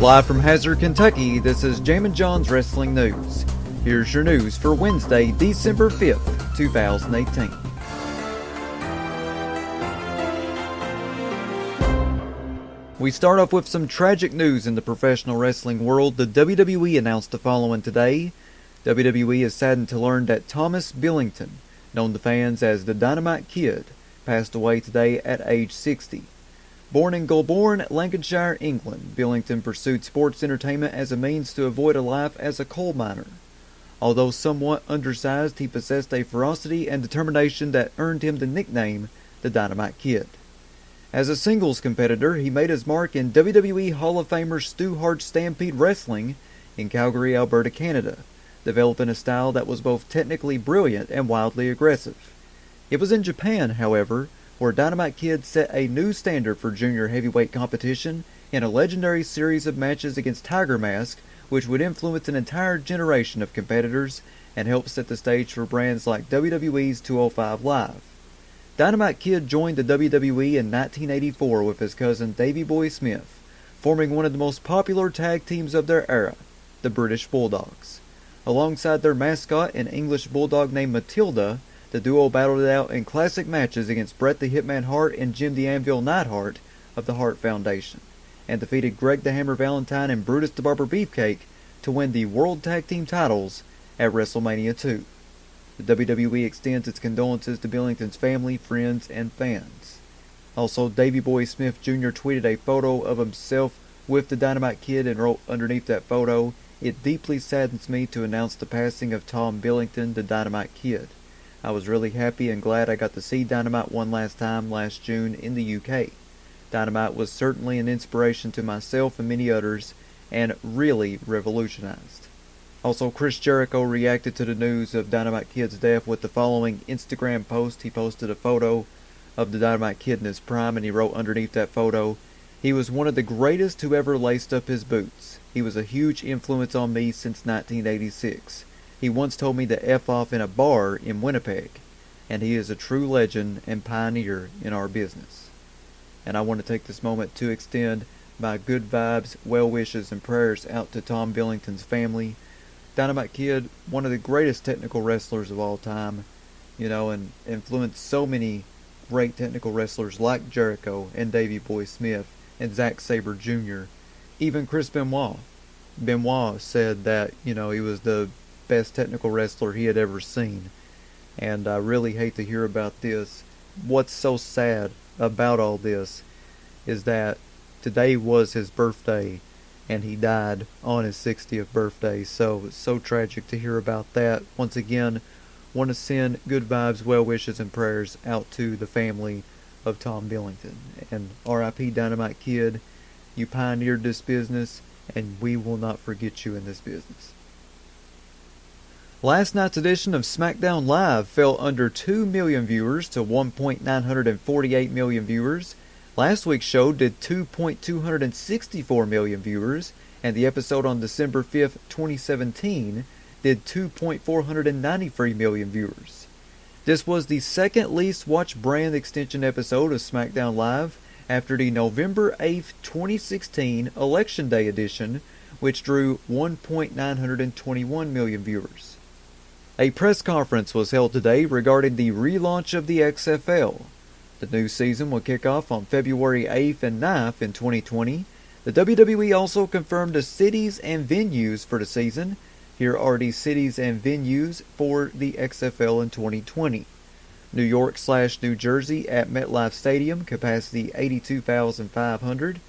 Live from Hazard, Kentucky, this is Jammin John's Wrestling News. Here's your news for Wednesday, December 5th, 2018. We start off with some tragic news in the professional wrestling world. The WWE announced the following today. WWE is saddened to learn that Thomas Billington, known to fans as the Dynamite Kid, passed away today at age 60. Born in Goulburn, Lancashire, England, Billington pursued sports entertainment as a means to avoid a life as a coal miner. Although somewhat undersized, he possessed a ferocity and determination that earned him the nickname the Dynamite Kid. As a singles competitor, he made his mark in WWE Hall of Famer Stu Hart's Stampede Wrestling in Calgary, Alberta, Canada, developing a style that was both technically brilliant and wildly aggressive. It was in Japan, however, where Dynamite Kid set a new standard for junior heavyweight competition in a legendary series of matches against Tiger Mask, which would influence an entire generation of competitors and help set the stage for brands like WWE's 205 Live. Dynamite Kid joined the WWE in 1984 with his cousin Davey Boy Smith, forming one of the most popular tag teams of their era, the British Bulldogs. Alongside their mascot, an English bulldog named Matilda, the duo battled it out in classic matches against Bret the Hitman Hart and Jim the Anvil Neidhart of the Hart Foundation, and defeated Greg the Hammer Valentine and Brutus the Barber Beefcake to win the World Tag Team titles at WrestleMania 2. The WWE extends its condolences to Billington's family, friends, and fans. Also, Davey Boy Smith Jr. tweeted a photo of himself with the Dynamite Kid and wrote underneath that photo, "It deeply saddens me to announce the passing of Tom Billington, the Dynamite Kid. I was really happy and glad I got to see Dynamite one last time last June in the UK. Dynamite was certainly an inspiration to myself and many others, and really revolutionized." Also, Chris Jericho reacted to the news of Dynamite Kid's death with the following Instagram post. He posted a photo of the Dynamite Kid in his prime, and he wrote underneath that photo, "He was one of the greatest who ever laced up his boots. He was a huge influence on me since 1986. He once told me to F off in a bar in Winnipeg, and he is a true legend and pioneer in our business." And I want to take this moment to extend my good vibes, well wishes, and prayers out to Tom Billington's family. Dynamite Kid, one of the greatest technical wrestlers of all time, and influenced so many great technical wrestlers like Jericho and Davey Boy Smith and Zack Sabre Jr. Even Chris Benoit. Benoit said that, he was the best technical wrestler he had ever seen. And I really hate to hear about this. What's so sad about all this is that today was his birthday and he died on his 60th birthday. So it's so tragic to hear about that. Once again, want to send good vibes, well wishes, and prayers out to the family of Tom Billington. And R.I.P. Dynamite Kid, you pioneered this business and we will not forget you in this business. Last night's edition of Smackdown Live fell under 2 million viewers to 1.948 million viewers. Last week's show did 2.264 million viewers, and the episode on December 5th, 2017 did 2.493 million viewers. This was the second least watched brand extension episode of Smackdown Live after the November 8th, 2016 Election Day edition, which drew 1.921 million viewers. A press conference was held today regarding the relaunch of the XFL. The new season will kick off on February 8th and 9th in 2020. The WWE also confirmed the cities and venues for the season. Here are the cities and venues for the XFL in 2020. New York/New Jersey at MetLife Stadium, capacity 82,500.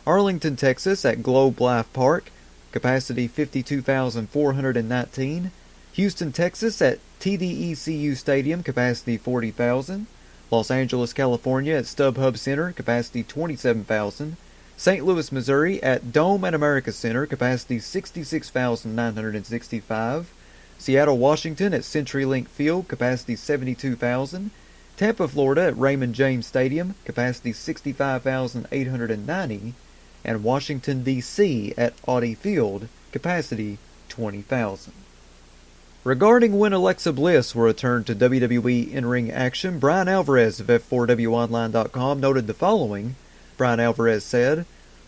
Arlington, Texas at Globe Life Park, capacity 52,419. Houston, Texas at TDECU Stadium, capacity 40,000. Los Angeles, California at StubHub Center, capacity 27,000. St. Louis, Missouri at Dome at America Center, capacity 66,965. Seattle, Washington at CenturyLink Field, capacity 72,000. Tampa, Florida at Raymond James Stadium, capacity 65,890. And Washington, D.C. at Audi Field, capacity 20,000. Regarding when Alexa Bliss will return to WWE in-ring action, Bryan Alvarez of F4WOnline.com noted the following. Bryan Alvarez said,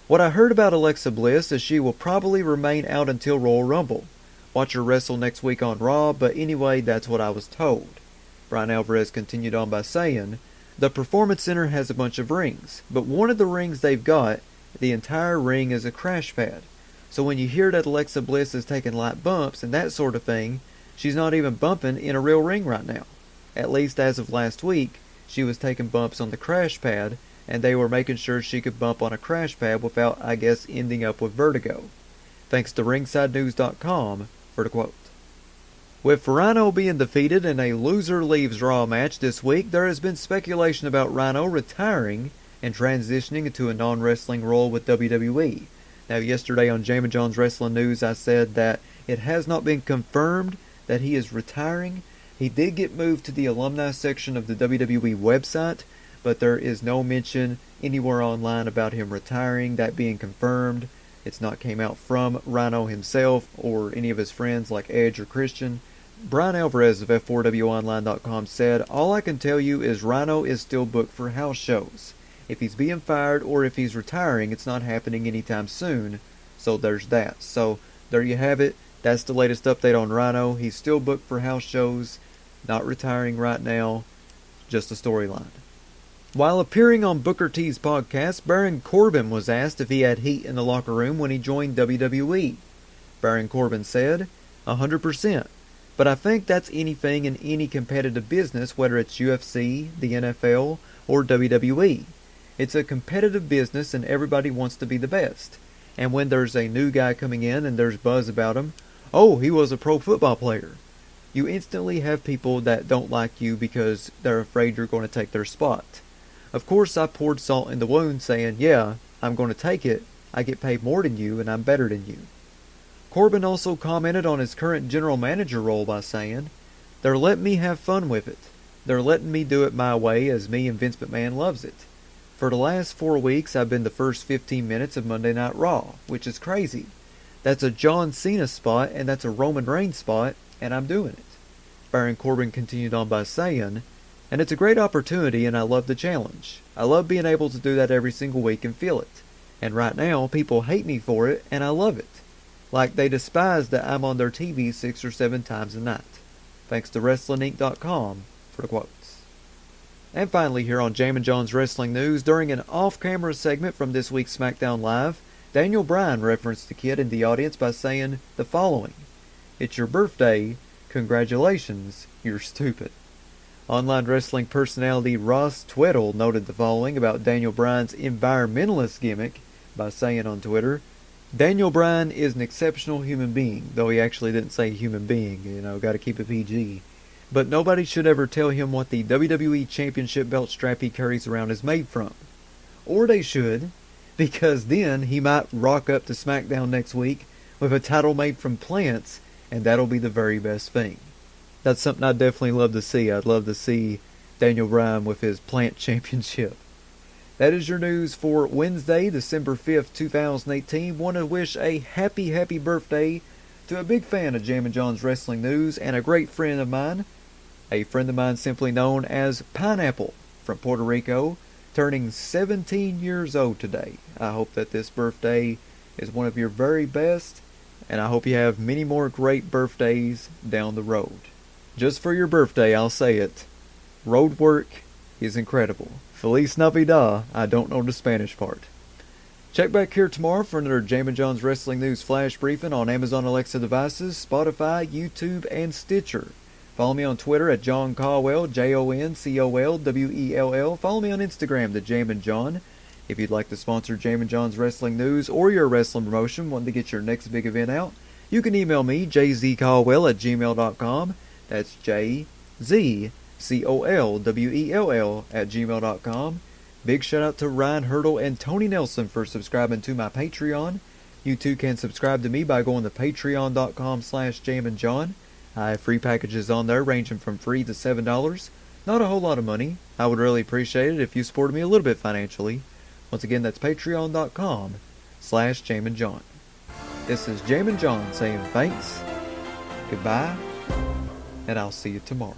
What I heard about Alexa Bliss is she will probably remain out until Royal Rumble. Watch her wrestle next week on Raw, but anyway, that's what I was told. Bryan Alvarez continued on by saying, the Performance Center has a bunch of rings, but one of the rings they've got, the entire ring is a crash pad. So when you hear that Alexa Bliss is taking light bumps and that sort of thing, she's not even bumping in a real ring right now. At least as of last week, she was taking bumps on the crash pad, and they were making sure she could bump on a crash pad without, I guess, ending up with vertigo. Thanks to ringsidenews.com for the quote. With Rhyno being defeated in a loser leaves Raw match this week, there has been speculation about Rhyno retiring and transitioning into a non-wrestling role with WWE. Now, yesterday on Jammin John's Wrestling News, I said that it has not been confirmed that he is retiring. He did get moved to the alumni section of the WWE website, but there is no mention anywhere online about him retiring, that being confirmed. It's not came out from Rhyno himself or any of his friends like Edge or Christian. Bryan Alvarez of F4WOnline.com said, all I can tell you is Rhyno is still booked for house shows. If he's being fired or if he's retiring, it's not happening anytime soon. So there's that. So there you have it. That's the latest update on Rhyno. He's still booked for house shows, not retiring right now, just a storyline. While appearing on Booker T's podcast, Baron Corbin was asked if he had heat in the locker room when he joined WWE. Baron Corbin said, 100%. But I think that's anything in any competitive business, whether it's UFC, the NFL, or WWE. It's a competitive business and everybody wants to be the best. And when there's a new guy coming in and there's buzz about him, oh, he was a pro football player, you instantly have people that don't like you because they're afraid you're going to take their spot. Of course, I poured salt in the wound saying, yeah, I'm going to take it. I get paid more than you and I'm better than you. Corbin also commented on his current general manager role by saying, they're letting me have fun with it. They're letting me do it my way as me and Vince McMahon loves it. For the last 4 weeks, I've been the first 15 minutes of Monday Night Raw, which is crazy. That's a John Cena spot and that's a Roman Reigns spot, and I'm doing it. Baron Corbin continued on by saying, and it's a great opportunity and I love the challenge. I love being able to do that every single week and feel it. And right now, people hate me for it and I love it. Like they despise that I'm on their TV 6 or 7 times a night. Thanks to WrestlingInc.com for the quotes. And finally here on Jammin John's Wrestling News, during an off-camera segment from this week's Smackdown Live, Daniel Bryan referenced the kid in the audience by saying the following, it's your birthday, congratulations, you're stupid. Online wrestling personality Ross Tweddle noted the following about Daniel Bryan's environmentalist gimmick by saying on Twitter, Daniel Bryan is an exceptional human being, though he actually didn't say human being, gotta keep it PG. But nobody should ever tell him what the WWE Championship belt strap he carries around is made from. Or they should, because then he might rock up to Smackdown next week with a title made from plants, and that'll be the very best thing. That's something I'd definitely love to see. I'd love to see Daniel Bryan with his plant championship. That is your news for Wednesday, December 5th, 2018. Want to wish a happy birthday to a big fan of Jammin John's Wrestling News and a great friend of mine. A friend of mine simply known as Pineapple from Puerto Rico, turning 17 years old today. I hope that this birthday is one of your very best, and I hope you have many more great birthdays down the road. Just for your birthday, I'll say it. Road work is incredible. Feliz Navidad. I don't know the Spanish part. Check back here tomorrow for another Jammin John's Wrestling News Flash Briefing on Amazon Alexa devices, Spotify, YouTube, and Stitcher. Follow me on Twitter at John Caldwell, JONCOLWELL. Follow me on Instagram, the Jammin John. If you'd like to sponsor Jammin John's Wrestling News or your wrestling promotion, wanting to get your next big event out, you can email me, jzcaldwell@gmail.com. That's JZCOLWELL@gmail.com. Big shout out to Ryan Hurdle and Tony Nelson for subscribing to my Patreon. You too can subscribe to me by going to patreon.com/JamminJohn. I have free packages on there ranging from $3 to $7. Not a whole lot of money. I would really appreciate it if you supported me a little bit financially. Once again, that's patreon.com/JamminJohn. This is Jammin John saying thanks, goodbye, and I'll see you tomorrow.